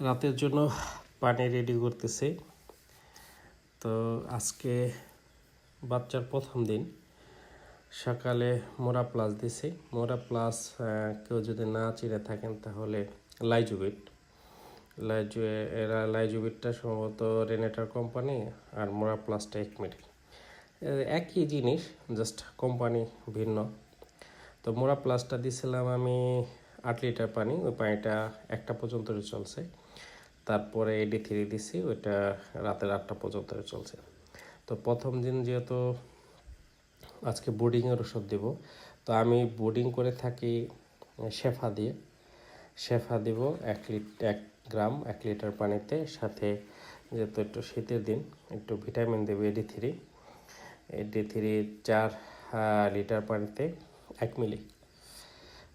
রাতের জন্য পানি রেডি করতেছি। তো আজকে বাচ্চার প্রথম দিন, সকালে মোরা প্লাস দিছি। মোরা প্লাস কেউ যদি না চিনে থাকেন তাহলে লাইজুবিট, লাইজুবিটটা সম্ভবত রেনেটার কোম্পানি, আর মোরা প্লাসটা একমিট, একই জিনিস, জাস্ট কোম্পানি ভিন্ন। তো মোরা প্লাসটা দিছিলাম আমি 8 লিটার পানি, ওই পানিটা 1টা পর্যন্ত চলছে। তারপরে AD3 দিছি, ওইটা রাতের 8টা পর্যন্ত চলছে। তো প্রথম দিন যেহেতু আজকে বোর্ডিংয়ের ওষুধ দেব, তো আমি বোর্ডিং করে থাকি শেফা দিয়ে। শেফা দিব 1 গ্রাম 1 লিটার পানিতে, সাথে যেহেতু একটু শীতের দিন একটু ভিটামিন দেব AD3 4 লিটার পানিতে 1 মিলি।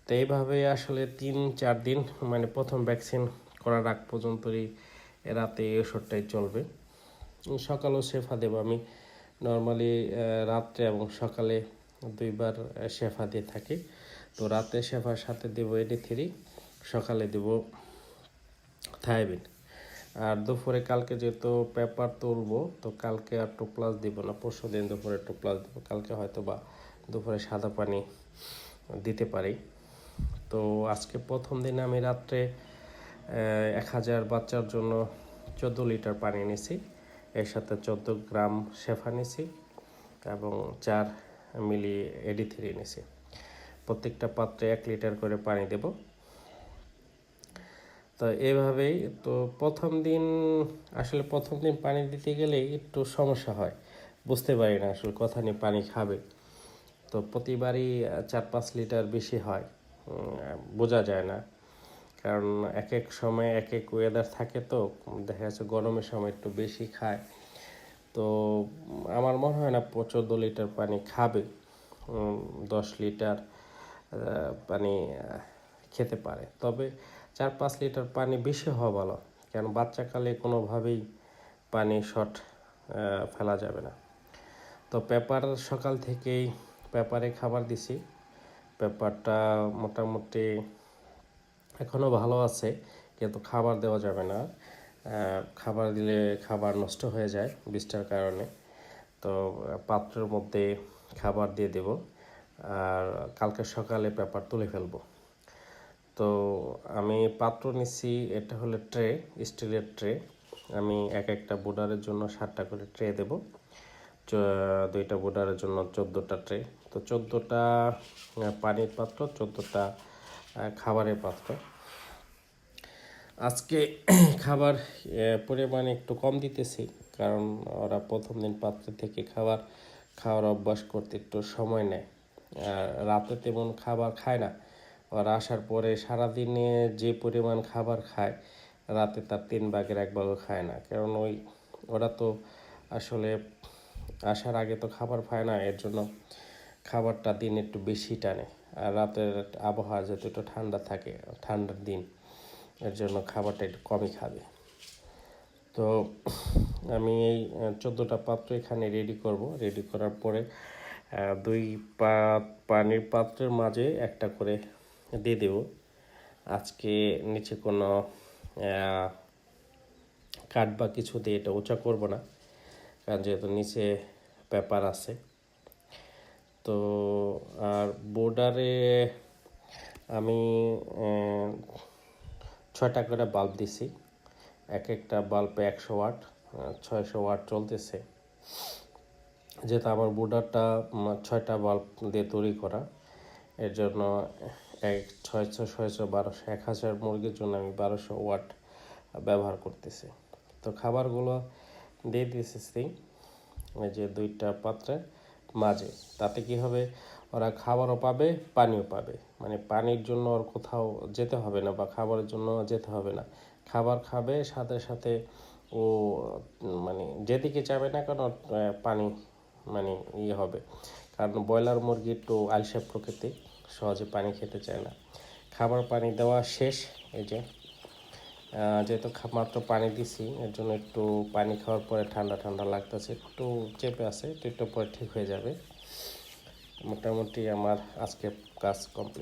তো এইভাবে আসলে 3-4 দিন, মানে প্রথম ভ্যাকসিন করার আগ পর্যন্তই রাতে এই ওষুধটাই চলবে। সকালেও শেফা দেব আমি, নর্মালি রাত্রে এবং সকালে 2বার শেফা দিয়ে থাকি। তো রাতে শেফার সাথে দেব AD3, সকালে দেব থায়াবিন। আর দুপুরে কালকে যেহেতু পেপার তুলবো, তো কালকে আর টোপ্লাস দিব না, পরশু দিন দুপুরে টোপ্লাস দেবো। কালকে হয়তো বা দুপুরে সাদা পানি দিতে পারি। তো আজকে প্রথম দিনে আমি রাত্রে 1000 বাচ্চার জন্য 14 লিটার পানি নিছি, এর সাথে 14 গ্রাম শেফা নিছি এবং 4 মিলি AD3 নিছি। প্রত্যেকটা পাত্রে 1 লিটার করে পানি দেব। তো এইভাবেই। তো প্রথম দিন পানি দিতে গেলে একটু সমস্যা হয়, বুঝতে পারি না আসলে কথা নিয়ে পানি খাবে। তো প্রতিবারই 4-5 লিটার বেশি হয়, বোঝা যায় না। কারণ এক এক সময় এক এক ওয়েদার থাকে, তো দেখা যাচ্ছে গরমের সময় একটু বেশি খায়। তো আমার মনে হয় না 14 লিটার পানি খাবে, 10 লিটার পানি খেতে পারে। তবে 4-5 লিটার পানি বেশি হওয়া ভালো, কারণ বাচ্চাকালে কোনোভাবেই পানি শর্ট ফেলা যাবে না। তো পেপার সকাল থেকেই পেপারে খাবার দিছি। পেপারটা মোটামুটি এখনও ভালো আছে, কিন্তু খাবার দেওয়া যাবে না। খাবার দিলে খাবার নষ্ট হয়ে যায় বৃষ্টির কারণে। তো পাত্রের মধ্যে খাবার দিয়ে দেব, আর কালকে সকালে পেপার তুলে ফেলবো। তো আমি পাত্র নিচ্ছি, এটা হলো ট্রে, স্টিলের ট্রে। আমি একটা বোর্ডারের জন্য 7টা করে ট্রে দেব, 2টা বোর্ডারের জন্য 14টা ট্রে। তো 14টা পানির পাত্র, 14টা খাবারের পাত্র। আজকে খাবার পরিমাণ একটু কম দিতেছি, কারণ ওরা প্রথম দিন পাত্র থেকে খাওয়ার অভ্যাস করতে একটু সময় নেয়। রাতে তেমন খাবার খায় না। ওরা আসার পরে সারাদিনে যে পরিমাণ খাবার খায়, রাতে তার 3 ভাগের 1 ভাগও খায় না। কারণ ওরা তো আসলে আসার আগে তো খাবার পায় না, এর জন্য খাবারটা দিন একটু বেশি টানে। আর রাতের আবহাওয়া যেহেতু একটু ঠান্ডা থাকে, ঠান্ডার দিন, এর জন্য খাবারটা একটু কমই খাবে। তো আমি এই 14টা পাত্র এখানে রেডি করব। রেডি করার পরে 2 পানির পাত্রের মাঝে একটা করে দিয়ে দেব। আজকে নিচে কোনো কাঠ বা কিছু দিয়ে এটা উঁচা করব না, কারণ যেহেতু নিচে পেপার আছে। তো আর বোর্ডারে আমি 6টা করে বাল্ব দিছি। একটা বাল্বে 100 ওয়াট, 600 ওয়াট চলতেছে। যেহেতু আমার বোর্ডারটা 6টা বাল্ব দিয়ে তৈরি করা, এর জন্য 600, 600, 1200, 1000 মুরগির জন্য আমি 1200 ওয়াট ব্যবহার করতেছি। তো খাবারগুলো দিয়ে দিতেছি এই যে 2টা পাত্রের মাঝে। তাতে কি হবে, ওরা খাবারও পাবে, পানিও পাবে। মানে পানির জন্য ওর কোথাও যেতে হবে না, বা খাবারের জন্য যেতে হবে না। খাবার খাবে, সাথে সাথে ও মানে যেদিকে যাবে না কেন পানি মানে হবে। কারণ ব্রয়লার মুরগি একটু আলসে প্রকৃতি, সহজে পানি খেতে চায় না। খাবার পানি দেওয়া শেষ। এই যে যেহেতু মাত্র পানি দিছি, এর জন্য একটু পানি খাওয়ার পরে ঠান্ডা ঠান্ডা লাগতেছে, একটু চেপে আছে, একটু পরে ঠিক হয়ে যাবে। মোটামুটি আমার আজকে কাজ কমপ্লিট।